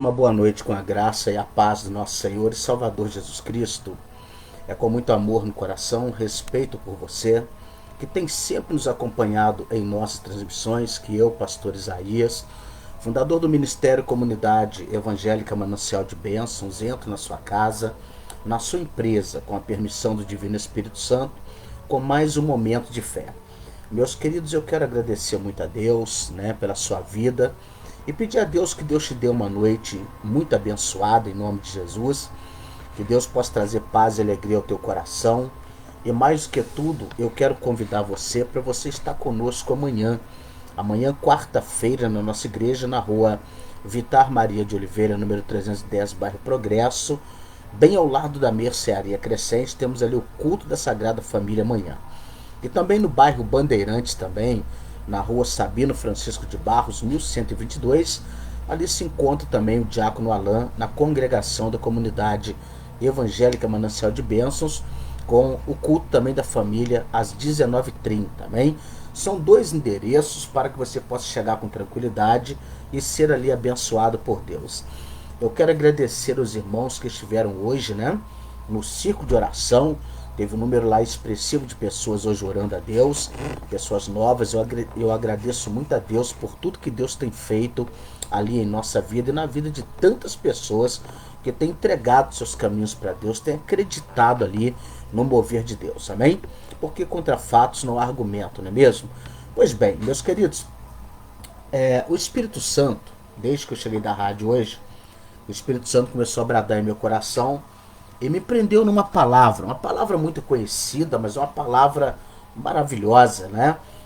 Uma boa noite com a graça e a paz do nosso Senhor e Salvador Jesus Cristo. É com muito amor no coração, respeito por você, que tem sempre nos acompanhado em nossas transmissões, que eu, pastor Isaías, fundador do Ministério Comunidade Evangélica Manancial de Bênçãos, entro na sua casa, na sua empresa, com a permissão do Divino Espírito Santo, com mais um momento de fé. Meus queridos, eu quero agradecer muito a Deus, pela sua vida, e pedir a Deus que Deus te dê uma noite muito abençoada em nome de Jesus. Que Deus possa trazer paz e alegria ao teu coração. E mais do que tudo, eu quero convidar você para você estar conosco amanhã. Amanhã, quarta-feira, na nossa igreja, na rua Vitar Maria de Oliveira, número 310, bairro Progresso. Bem ao lado da Mercearia Crescente, temos ali o culto da Sagrada Família amanhã. E também no bairro Bandeirantes também, na rua Sabino Francisco de Barros, 1122, ali se encontra também o diácono Alain, na congregação da comunidade evangélica Manancial de Bênçãos, com o culto também da família às 19h30, também. São dois endereços para que você possa chegar com tranquilidade e ser ali abençoado por Deus. Eu quero agradecer os irmãos que estiveram hoje, no círculo de oração. Teve um número lá expressivo de pessoas hoje orando a Deus, pessoas novas. Eu agradeço muito a Deus por tudo que Deus tem feito ali em nossa vida e na vida de tantas pessoas que têm entregado seus caminhos para Deus, têm acreditado ali no mover de Deus, amém? Porque contra fatos não há argumento, não é mesmo? Pois bem, meus queridos, o Espírito Santo, desde que eu cheguei da rádio hoje, o Espírito Santo começou a bradar em meu coração e me prendeu numa palavra, uma palavra muito conhecida, mas uma palavra maravilhosa,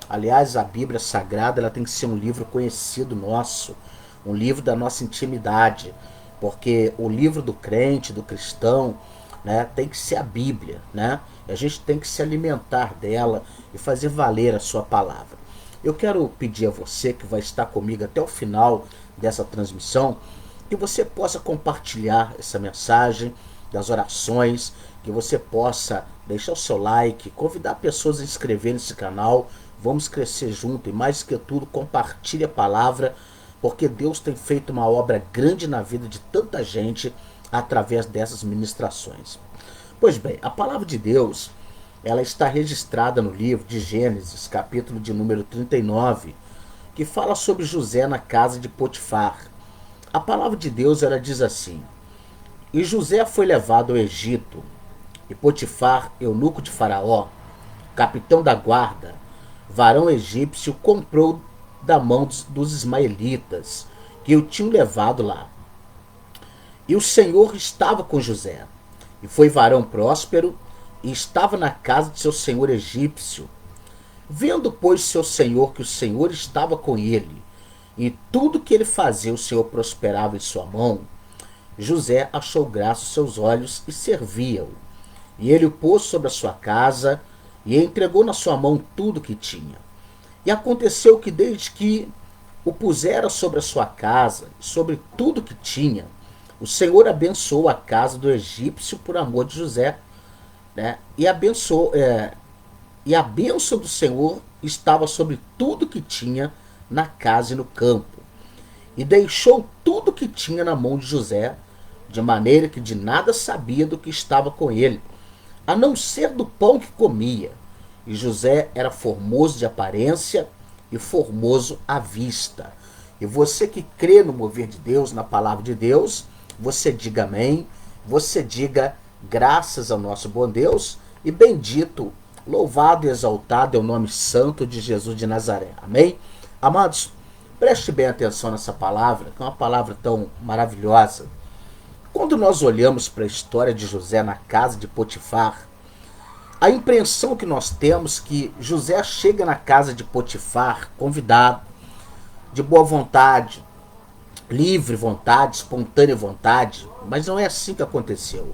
Aliás, a Bíblia Sagrada ela tem que ser um livro conhecido nosso, um livro da nossa intimidade, porque o livro do crente, do cristão, tem que ser a Bíblia, A gente tem que se alimentar dela e fazer valer a sua palavra. Eu quero pedir a você que vai estar comigo até o final dessa transmissão, que você possa compartilhar essa mensagem das orações, que você possa deixar o seu like, convidar pessoas a inscrever nesse canal. Vamos crescer junto e mais que tudo compartilhe a palavra, porque Deus tem feito uma obra grande na vida de tanta gente através dessas ministrações. Pois bem, a palavra de Deus ela está registrada no livro de Gênesis, capítulo de número 39, que fala sobre José na casa de Potifar. A palavra de Deus ela diz assim: e José foi levado ao Egito, e Potifar, eunuco de Faraó, capitão da guarda, varão egípcio, comprou da mão dos ismaelitas, que o tinham levado lá. E o Senhor estava com José, e foi varão próspero, e estava na casa de seu senhor egípcio. Vendo, pois, seu senhor que o Senhor estava com ele, e tudo que ele fazia o Senhor prosperava em sua mão, José achou graça aos seus olhos e servia-o. E ele o pôs sobre a sua casa e entregou na sua mão tudo que tinha. E aconteceu que desde que o pusera sobre a sua casa, sobre tudo que tinha, o Senhor abençoou a casa do egípcio por amor de José, e abençoou, e a bênção do Senhor estava sobre tudo que tinha na casa e no campo. E deixou tudo que tinha na mão de José, de maneira que de nada sabia do que estava com ele, a não ser do pão que comia. E José era formoso de aparência e formoso à vista. E você que crê no mover de Deus, na palavra de Deus, você diga amém, você diga graças ao nosso bom Deus e bendito, louvado e exaltado é o nome santo de Jesus de Nazaré. Amém? Amados, preste bem atenção nessa palavra, que é uma palavra tão maravilhosa. Quando nós olhamos para a história de José na casa de Potifar, a impressão que nós temos é que José chega na casa de Potifar convidado, de boa vontade, livre vontade, espontânea vontade, mas não é assim que aconteceu.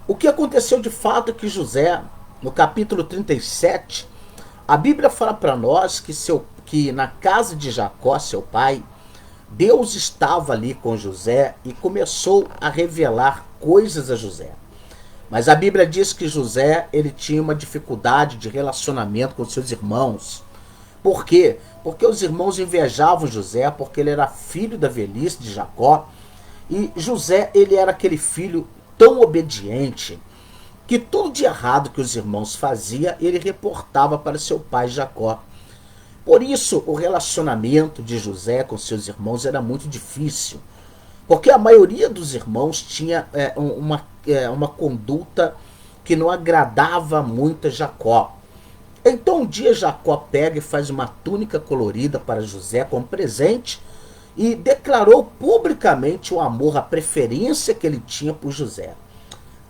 O que aconteceu de fato é que José, no capítulo 37, a Bíblia fala para nós que na casa de Jacó, seu pai, Deus estava ali com José e começou a revelar coisas a José. Mas a Bíblia diz que José ele tinha uma dificuldade de relacionamento com seus irmãos. Por quê? Porque os irmãos invejavam José, porque ele era filho da velhice de Jacó. E José, ele era aquele filho tão obediente que tudo de errado que os irmãos faziam, ele reportava para seu pai Jacó. Por isso, o relacionamento de José com seus irmãos era muito difícil, porque a maioria dos irmãos tinha uma conduta que não agradava muito a Jacó. Então um dia Jacó pega e faz uma túnica colorida para José como presente e declarou publicamente o amor, a preferência que ele tinha por José.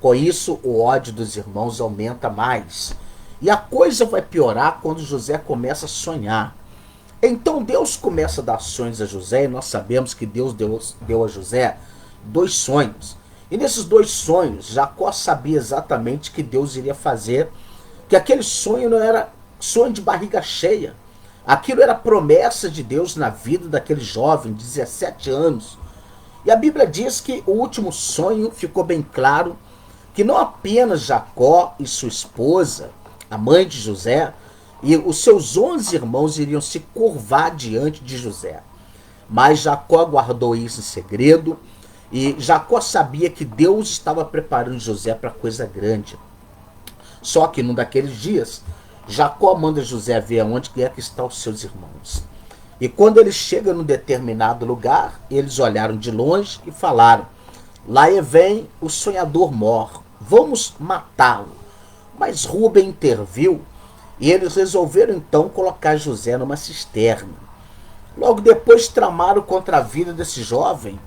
Com isso, o ódio dos irmãos aumenta mais. E a coisa vai piorar quando José começa a sonhar. Então Deus começa a dar sonhos a José, e nós sabemos que Deus deu a José 2 sonhos. E nesses 2 sonhos, Jacó sabia exatamente que Deus iria fazer, que aquele sonho não era sonho de barriga cheia. Aquilo era promessa de Deus na vida daquele jovem de 17 anos. E a Bíblia diz que o último sonho ficou bem claro que não apenas Jacó e sua esposa, a mãe de José, e os seus 11 irmãos iriam se curvar diante de José. Mas Jacó guardou isso em segredo, e Jacó sabia que Deus estava preparando José para coisa grande. Só que num daqueles dias, Jacó manda José ver aonde é que estão os seus irmãos. E quando ele chega num determinado lugar, eles olharam de longe e falaram: lá vem o sonhador mor, vamos matá-lo. Mas Rúben interviu e eles resolveram então colocar José numa cisterna. Logo depois tramaram contra a vida desse jovem,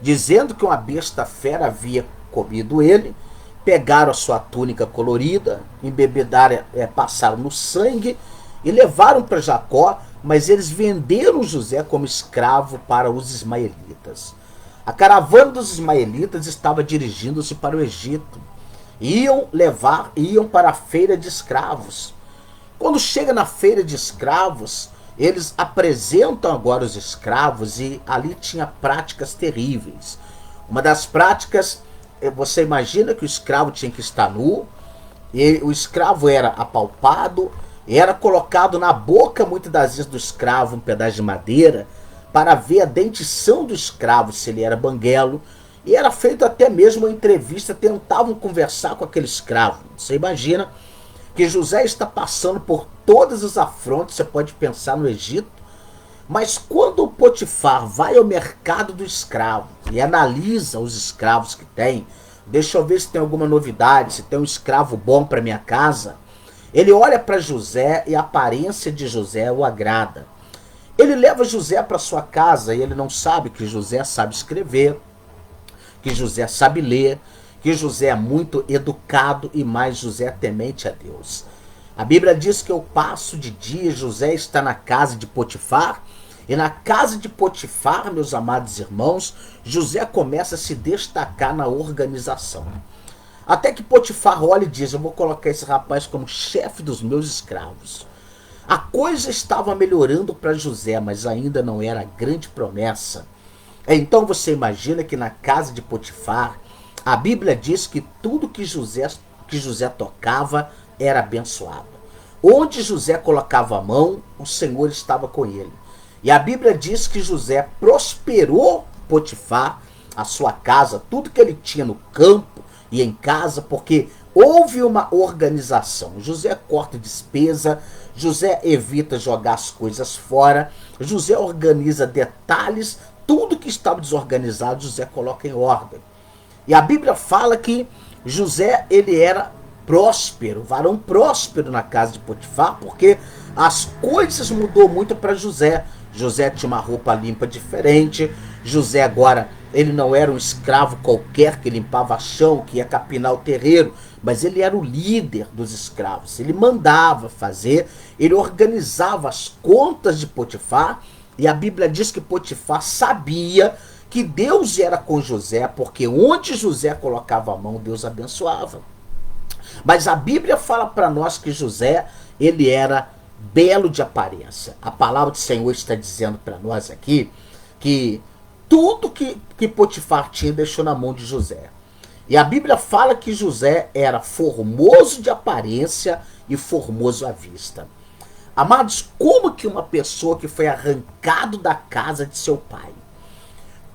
dizendo que uma besta fera havia comido ele. Pegaram a sua túnica colorida, embebedaram, passaram no sangue e levaram para Jacó, mas eles venderam José como escravo para os ismaelitas. A caravana dos ismaelitas estava dirigindo-se para o Egito. Iam para a feira de escravos. Quando chega na feira de escravos, eles apresentam agora os escravos e ali tinha práticas terríveis. Uma das práticas, você imagina que o escravo tinha que estar nu, e o escravo era apalpado, era colocado na boca muitas das vezes do escravo um pedaço de madeira para ver a dentição do escravo, se ele era banguelo, e era feito até mesmo uma entrevista, tentavam conversar com aquele escravo. Você imagina que José está passando por todas as afrontas, você pode pensar no Egito, mas quando o Potifar vai ao mercado do escravo e analisa os escravos que tem, deixa eu ver se tem alguma novidade, se tem um escravo bom para minha casa, ele olha para José e a aparência de José o agrada. Ele leva José para sua casa e ele não sabe que José sabe escrever, que José sabe ler, que José é muito educado e mais José é temente a Deus. A Bíblia diz que ao passo de dia José está na casa de Potifar, e na casa de Potifar, meus amados irmãos, José começa a se destacar na organização. Até que Potifar olha e diz: eu vou colocar esse rapaz como chefe dos meus escravos. A coisa estava melhorando para José, mas ainda não era a grande promessa. Então você imagina que na casa de Potifar, a Bíblia diz que tudo que José tocava era abençoado. Onde José colocava a mão, o Senhor estava com ele. E a Bíblia diz que José prosperou Potifar, a sua casa, tudo que ele tinha no campo e em casa, porque houve uma organização. José corta despesa, José evita jogar as coisas fora, José organiza detalhes, tudo que estava desorganizado, José coloca em ordem. E a Bíblia fala que José, ele era próspero, varão próspero na casa de Potifar, porque as coisas mudou muito para José. José tinha uma roupa limpa diferente. José agora, ele não era um escravo qualquer que limpava chão, que ia capinar o terreiro, mas ele era o líder dos escravos. Ele mandava fazer, ele organizava as contas de Potifar, e a Bíblia diz que Potifar sabia que Deus era com José, porque onde José colocava a mão, Deus abençoava. Mas a Bíblia fala para nós que José, ele era belo de aparência. A palavra do Senhor está dizendo para nós aqui que tudo que Potifar tinha deixou na mão de José. E a Bíblia fala que José era formoso de aparência e formoso à vista. Amados, como que uma pessoa que foi arrancado da casa de seu pai,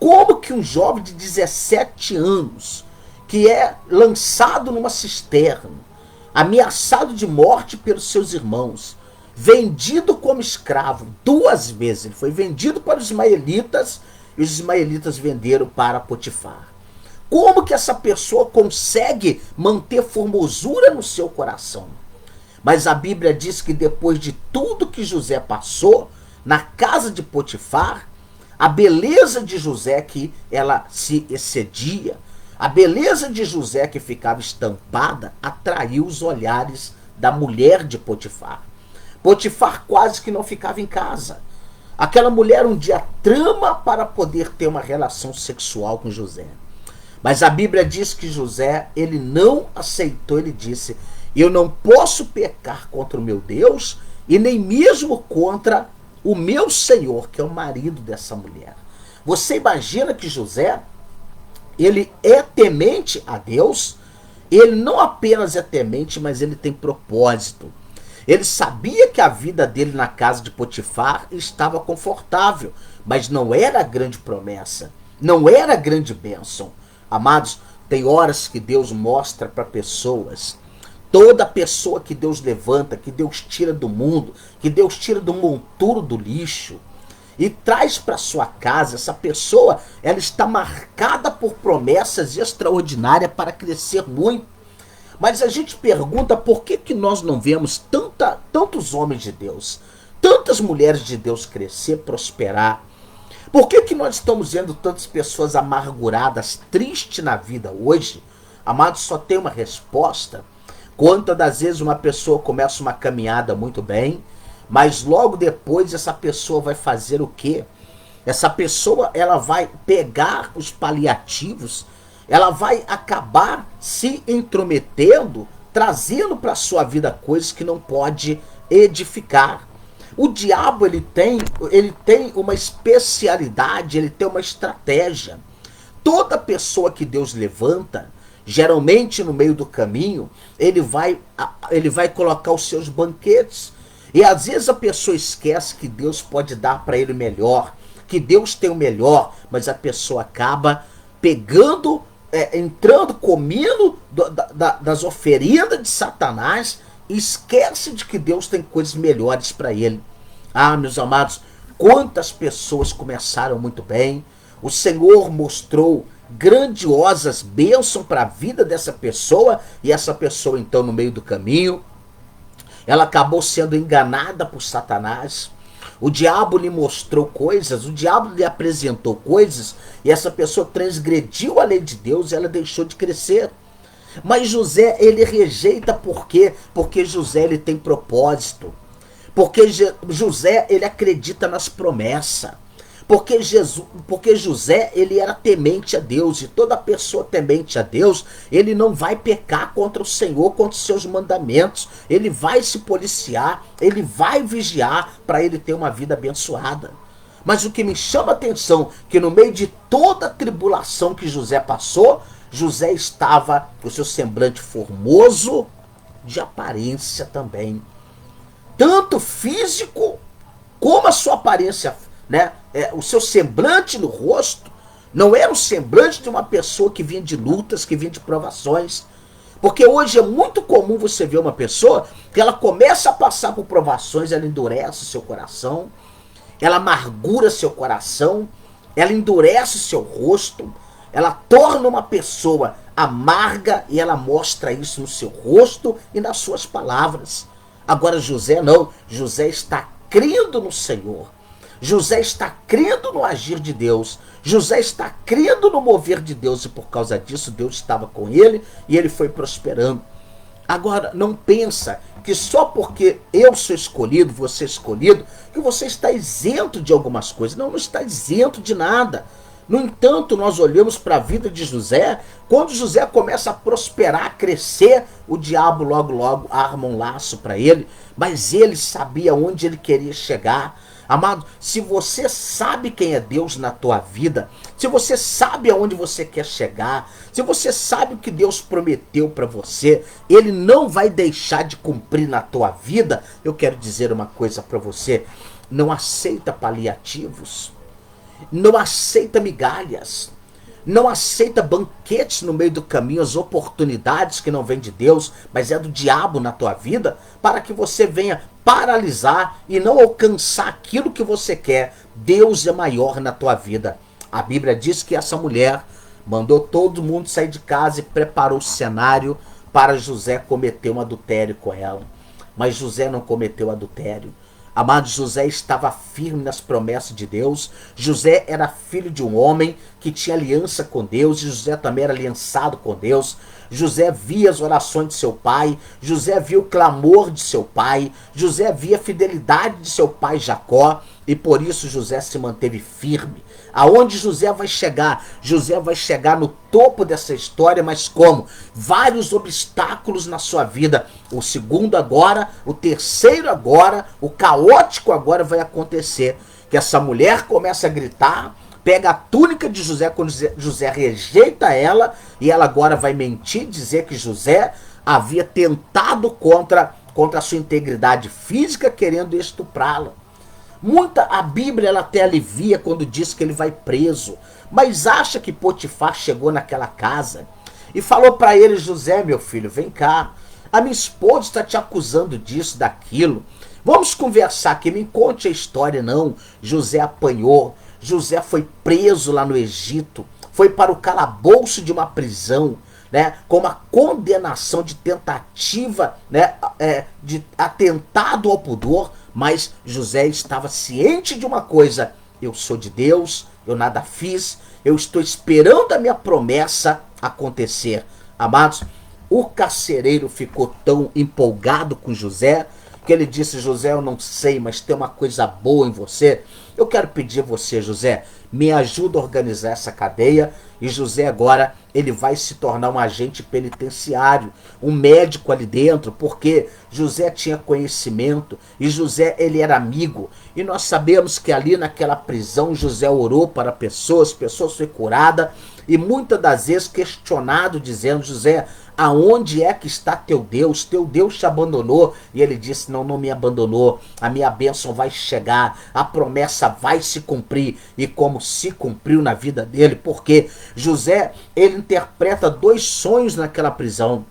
Como que um jovem de 17 anos, que é lançado numa cisterna, ameaçado de morte pelos seus irmãos, vendido como escravo 2 vezes, ele foi vendido para os ismaelitas e os ismaelitas venderam para Potifar. Como que essa pessoa consegue manter formosura no seu coração? Mas a Bíblia diz que depois de tudo que José passou na casa de Potifar, a beleza de José que ela se excedia, a beleza de José que ficava estampada, atraiu os olhares da mulher de Potifar. Potifar quase que não ficava em casa. Aquela mulher um dia trama para poder ter uma relação sexual com José. Mas a Bíblia diz que José, ele não aceitou, ele disse: eu não posso pecar contra o meu Deus e nem mesmo contra o meu Senhor, que é o marido dessa mulher. Você imagina que José, ele é temente a Deus, ele não apenas é temente, mas ele tem propósito. Ele sabia que a vida dele na casa de Potifar estava confortável, mas não era a grande promessa, não era a grande bênção. Amados, tem horas que Deus mostra para pessoas, toda pessoa que Deus levanta, que Deus tira do mundo, que Deus tira do monturo do lixo e traz para sua casa, essa pessoa, ela está marcada por promessas extraordinárias para crescer muito. Mas a gente pergunta por que nós não vemos tantos homens de Deus, tantas mulheres de Deus crescer, prosperar? Por que nós estamos vendo tantas pessoas amarguradas, tristes na vida hoje? Amados, só tem uma resposta. Quantas das vezes uma pessoa começa uma caminhada muito bem, mas logo depois essa pessoa vai fazer o quê? Essa pessoa, ela vai pegar os paliativos, ela vai acabar se intrometendo, trazendo para a sua vida coisas que não pode edificar. O diabo, ele tem uma especialidade, ele tem uma estratégia. Toda pessoa que Deus levanta, geralmente no meio do caminho, ele vai colocar os seus banquetes. E às vezes a pessoa esquece que Deus pode dar para ele o melhor, que Deus tem o melhor, mas a pessoa acaba pegando, entrando, comendo das oferendas de Satanás, e esquece de que Deus tem coisas melhores para ele. Ah, meus amados, quantas pessoas começaram muito bem, o Senhor mostrou grandiosas bênçãos para a vida dessa pessoa, e essa pessoa então no meio do caminho, ela acabou sendo enganada por Satanás. O diabo lhe mostrou coisas, o diabo lhe apresentou coisas, e essa pessoa transgrediu a lei de Deus e ela deixou de crescer. Mas José, ele rejeita por quê? Porque José, ele tem propósito. Porque José, ele acredita nas promessas. Porque José, ele era temente a Deus, e toda pessoa temente a Deus, ele não vai pecar contra o Senhor, contra os seus mandamentos. Ele vai se policiar, ele vai vigiar para ele ter uma vida abençoada. Mas o que me chama a atenção, que no meio de toda a tribulação que José passou, José estava com o seu semblante formoso, de aparência também. Tanto físico, como a sua aparência, né? O seu semblante no rosto, não era o semblante de uma pessoa que vinha de lutas, que vinha de provações. Porque hoje é muito comum você ver uma pessoa que ela começa a passar por provações, ela endurece o seu coração, ela amargura seu coração, ela endurece o seu rosto, ela torna uma pessoa amarga e ela mostra isso no seu rosto e nas suas palavras. Agora José não, José está crendo no Senhor. José está crendo no agir de Deus. José está crendo no mover de Deus, e por causa disso Deus estava com ele e ele foi prosperando. Agora, não pensa que só porque eu sou escolhido, você é escolhido, que você está isento de algumas coisas. Não, não está isento de nada. No entanto, nós olhamos para a vida de José. Quando José começa a prosperar, a crescer, o diabo logo arma um laço para ele, mas ele sabia onde ele queria chegar. Amado, se você sabe quem é Deus na tua vida, se você sabe aonde você quer chegar, se você sabe o que Deus prometeu para você, ele não vai deixar de cumprir na tua vida. Eu quero dizer uma coisa para você: não aceita paliativos. não aceita migalhas, não aceita banquetes no meio do caminho, as oportunidades que não vêm de Deus, mas é do diabo na tua vida, para que você venha paralisar e não alcançar aquilo que você quer. Deus é maior na tua vida. A Bíblia diz que essa mulher mandou todo mundo sair de casa e preparou o cenário para José cometer um adultério com ela. Mas José não cometeu adultério. Amado, José estava firme nas promessas de Deus. José era filho de um homem que tinha aliança com Deus, e José também era aliançado com Deus. José via as orações de seu pai, José via o clamor de seu pai, José via a fidelidade de seu pai Jacó, e por isso José se manteve firme. Aonde José vai chegar? José vai chegar no topo dessa história, mas como? Vários obstáculos na sua vida. O segundo agora, o terceiro agora, o caótico agora vai acontecer. Que essa mulher começa a gritar, pega a túnica de José quando José rejeita ela, e ela agora vai mentir, dizer que José havia tentado contra a sua integridade física, querendo estuprá-la. A Bíblia ela até alivia quando diz que ele vai preso, mas acha que Potifar chegou naquela casa e falou para ele: José, meu filho, vem cá, a minha esposa está te acusando disso, daquilo, vamos conversar aqui, me conte a história. Não, José apanhou, José foi preso lá no Egito, foi para o calabouço de uma prisão, né, com uma condenação de tentativa, né, de atentado ao pudor. Mas José estava ciente de uma coisa: eu sou de Deus, eu nada fiz, eu estou esperando a minha promessa acontecer. Amados, o carcereiro ficou tão empolgado com José que ele disse: José, eu não sei, mas tem uma coisa boa em você. Eu quero pedir a você, José, me ajuda a organizar essa cadeia. E José agora, ele vai se tornar um agente penitenciário, um médico ali dentro, porque José tinha conhecimento e José, ele era amigo. E nós sabemos que ali naquela prisão José orou para pessoas foi curada, e muitas das vezes questionado, dizendo: José, aonde é que está teu Deus? Teu Deus te abandonou. E ele disse: não me abandonou, a minha bênção vai chegar, a promessa vai se cumprir. E como se cumpriu na vida dele, porque José, ele interpreta dois sonhos naquela prisão: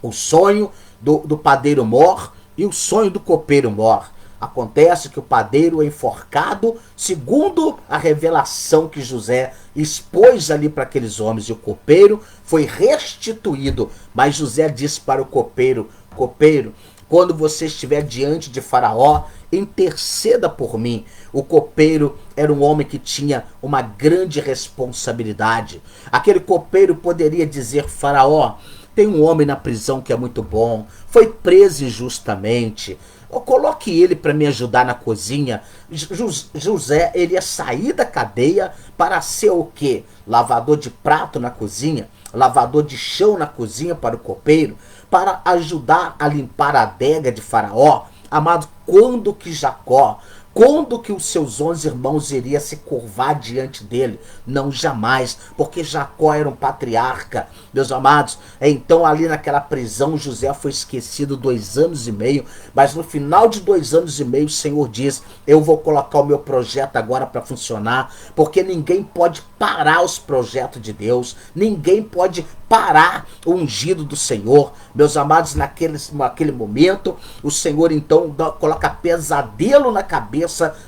o sonho do padeiro mor e o sonho do copeiro mor. Acontece que o padeiro é enforcado, segundo a revelação que José expôs ali para aqueles homens, e o copeiro foi restituído. Mas José disse para o copeiro: copeiro, quando você estiver diante de Faraó, interceda por mim. O copeiro era um homem que tinha uma grande responsabilidade. Aquele copeiro poderia dizer: Faraó, tem um homem na prisão que é muito bom, foi preso injustamente, coloque ele para me ajudar na cozinha. José, ele ia sair da cadeia para ser o quê? Lavador de prato na cozinha, lavador de chão na cozinha para o copeiro, para ajudar a limpar a adega de Faraó. Amado, quando que os seus 11 irmãos iriam se curvar diante dele? Não, jamais, porque Jacó era um patriarca, meus amados. Então ali naquela prisão José foi esquecido 2 anos e meio, mas no final de 2 anos e meio o Senhor diz: eu vou colocar o meu projeto agora para funcionar, porque ninguém pode parar os projetos de Deus, ninguém pode parar o ungido do Senhor. Meus amados, naquele momento o Senhor então coloca pesadelo na cabeça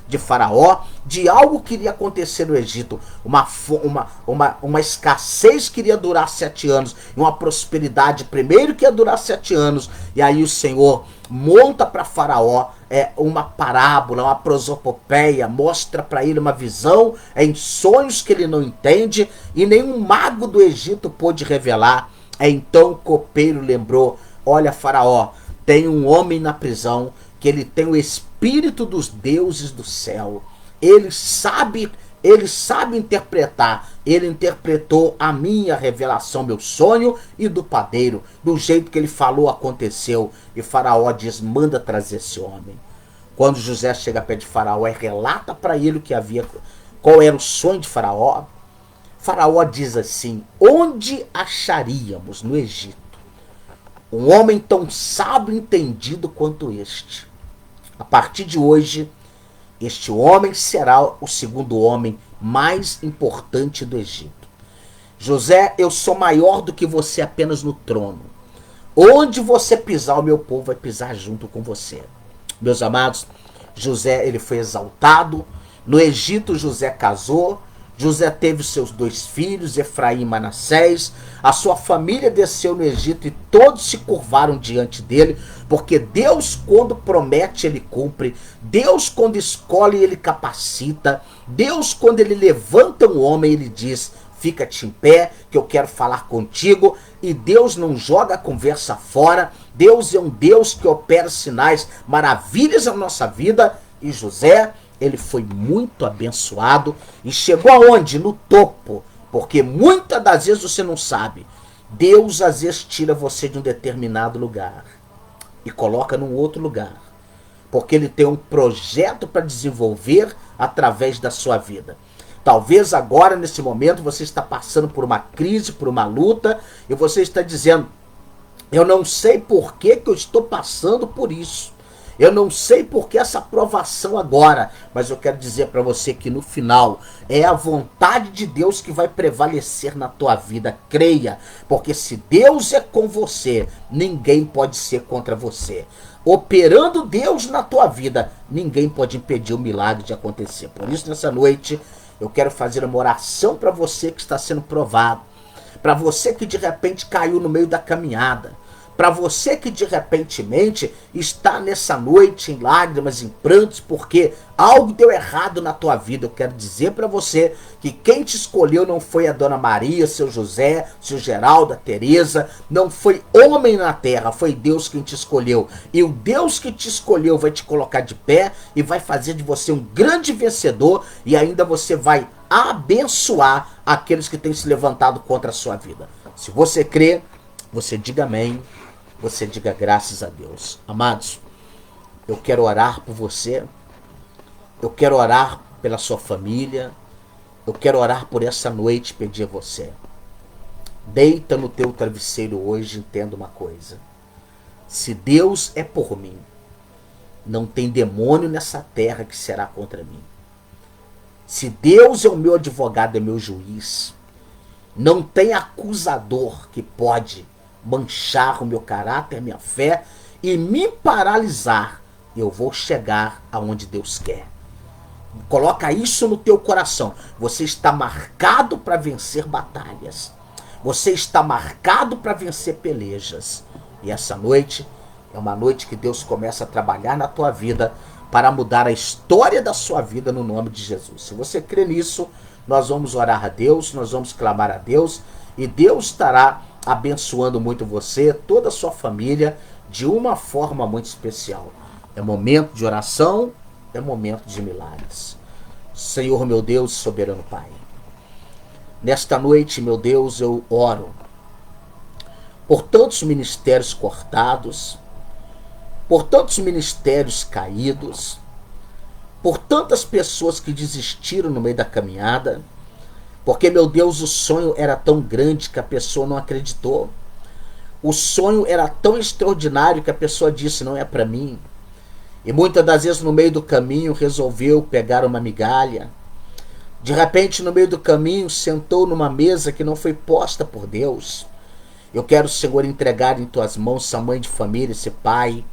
de Faraó, de algo que iria acontecer no Egito, uma escassez que iria durar 7 anos, e uma prosperidade primeiro que ia durar 7 anos. E aí o Senhor monta para Faraó uma parábola, uma prosopopeia, mostra para ele uma visão em sonhos que ele não entende e nenhum mago do Egito pôde revelar. Então o copeiro lembrou: olha, Faraó, tem um homem na prisão que ele tem o espírito dos deuses do céu. Ele sabe interpretar. Ele interpretou a minha revelação, meu sonho, e do padeiro. Do jeito que ele falou, aconteceu. E Faraó diz: manda trazer esse homem. Quando José chega perto de Faraó e relata para ele qual era o sonho de Faraó, Faraó diz assim: onde acharíamos no Egito um homem tão sábio e entendido quanto este? A partir de hoje, este homem será o segundo homem mais importante do Egito. José, eu sou maior do que você apenas no trono. Onde você pisar, o meu povo vai pisar junto com você. Meus amados, José, ele foi exaltado. No Egito, José casou. José teve seus 2 filhos, Efraim e Manassés. A sua família desceu no Egito e todos se curvaram diante dele, porque Deus, quando promete, ele cumpre. Deus, quando escolhe, ele capacita. Deus, quando ele levanta um homem, ele diz: fica-te em pé, que eu quero falar contigo. E Deus não joga a conversa fora. Deus é um Deus que opera sinais, maravilhas na nossa vida. E José, ele foi muito abençoado e chegou aonde? No topo. Porque muitas das vezes você não sabe. Deus às vezes tira você de um determinado lugar e coloca num outro lugar. Porque ele tem um projeto para desenvolver através da sua vida. Talvez agora, nesse momento, você está passando por uma crise, por uma luta, e você está dizendo: eu não sei por que eu estou passando por isso. Eu não sei por que essa provação agora, mas eu quero dizer para você que no final é a vontade de Deus que vai prevalecer na tua vida. Creia, porque se Deus é com você, ninguém pode ser contra você. Operando Deus na tua vida, ninguém pode impedir o milagre de acontecer. Por isso, nessa noite, eu quero fazer uma oração para você que está sendo provado, para você que de repente caiu no meio da caminhada, para você que de repentemente está nessa noite em lágrimas, em prantos, porque algo deu errado na tua vida. Eu quero dizer para você que quem te escolheu não foi a Dona Maria, seu José, seu Geraldo, a Teresa, não foi homem na terra, foi Deus quem te escolheu. E o Deus que te escolheu vai te colocar de pé e vai fazer de você um grande vencedor, e ainda você vai abençoar aqueles que têm se levantado contra a sua vida. Se você crê, você diga amém. Você diga graças a Deus. Amados, eu quero orar por você. Eu quero orar pela sua família. Eu quero orar por essa noite e pedir a você: deita no teu travesseiro hoje e entenda uma coisa. Se Deus é por mim, não tem demônio nessa terra que será contra mim. Se Deus é o meu advogado, é meu juiz, não tem acusador que pode manchar o meu caráter, a minha fé e me paralisar. Eu vou chegar aonde Deus quer. Coloca isso no teu coração. Você está marcado para vencer batalhas. Você está marcado para vencer pelejas. E essa noite é uma noite que Deus começa a trabalhar na tua vida para mudar a história da sua vida no nome de Jesus. Se você crê nisso, nós vamos orar a Deus, nós vamos clamar a Deus e Deus estará abençoando muito você, toda a sua família, de uma forma muito especial. É momento de oração, é momento de milagres. Senhor, meu Deus, soberano Pai, nesta noite, meu Deus, eu oro por tantos ministérios cortados, por tantos ministérios caídos, por tantas pessoas que desistiram no meio da caminhada, porque, meu Deus, o sonho era tão grande que a pessoa não acreditou. O sonho era tão extraordinário que a pessoa disse: não é para mim. E muitas das vezes no meio do caminho resolveu pegar uma migalha. De repente, no meio do caminho, sentou numa mesa que não foi posta por Deus. Eu quero, Senhor, entregar em tuas mãos essa mãe de família, esse pai,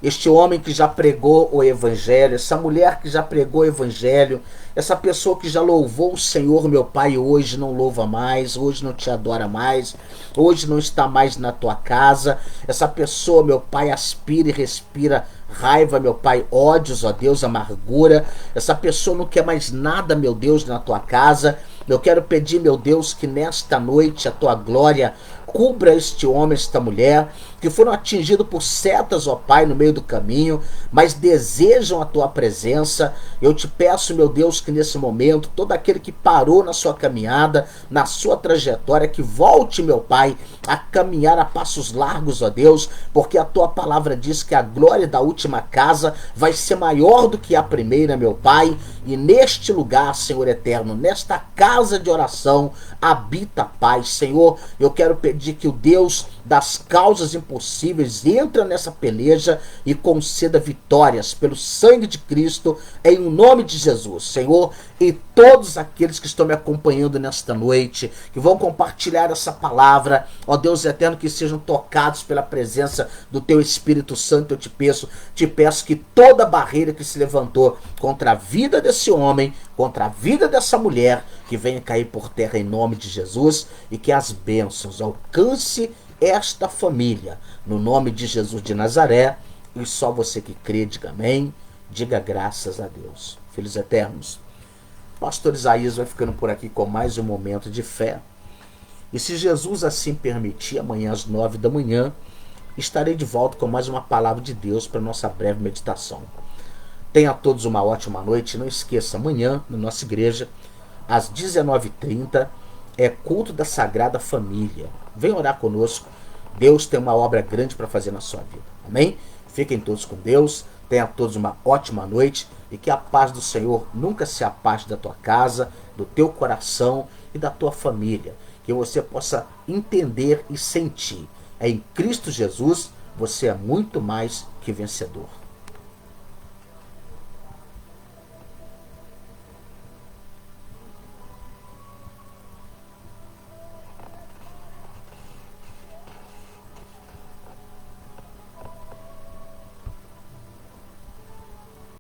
este homem que já pregou o evangelho, essa mulher que já pregou o evangelho, essa pessoa que já louvou o Senhor, meu Pai, hoje não louva mais, hoje não te adora mais, hoje não está mais na tua casa. Essa pessoa, meu Pai, aspira e respira raiva, meu Pai, ódios, ó Deus, amargura. Essa pessoa não quer mais nada, meu Deus, na tua casa. Eu quero pedir, meu Deus, que nesta noite a tua glória cubra este homem, esta mulher, que foram atingidos por setas, ó Pai, no meio do caminho, mas desejam a tua presença. Eu te peço, meu Deus, que nesse momento, todo aquele que parou na sua caminhada, na sua trajetória, que volte, meu Pai, a caminhar a passos largos, ó Deus, porque a tua palavra diz que a glória da última casa vai ser maior do que a primeira, meu Pai. E neste lugar, Senhor eterno, nesta casa de oração, habita a paz. Senhor, eu quero pedir pedir que o Deus das causas impossíveis entra nessa peleja e conceda vitórias pelo sangue de Cristo, em nome de Jesus, Senhor. E todos aqueles que estão me acompanhando nesta noite, que vão compartilhar essa palavra, ó Deus eterno, que sejam tocados pela presença do Teu Espírito Santo, eu te peço que toda barreira que se levantou contra a vida desse homem, contra a vida dessa mulher, que venha cair por terra em nome de Jesus, e que as bênçãos alcance esta família, no nome de Jesus de Nazaré. E só você que crê, diga amém, diga graças a Deus. Filhos eternos, Pastor Isaías vai ficando por aqui com mais um momento de fé. E se Jesus assim permitir, amanhã às 9 da manhã, estarei de volta com mais uma palavra de Deus para nossa breve meditação. Tenha a todos uma ótima noite. Não esqueça, amanhã, na nossa igreja, às 19h30, é culto da Sagrada Família. Venha orar conosco. Deus tem uma obra grande para fazer na sua vida. Amém? Fiquem todos com Deus. Tenha a todos uma ótima noite. E que a paz do Senhor nunca se afaste da tua casa, do teu coração e da tua família. Que você possa entender e sentir. Em Cristo Jesus, você é muito mais que vencedor.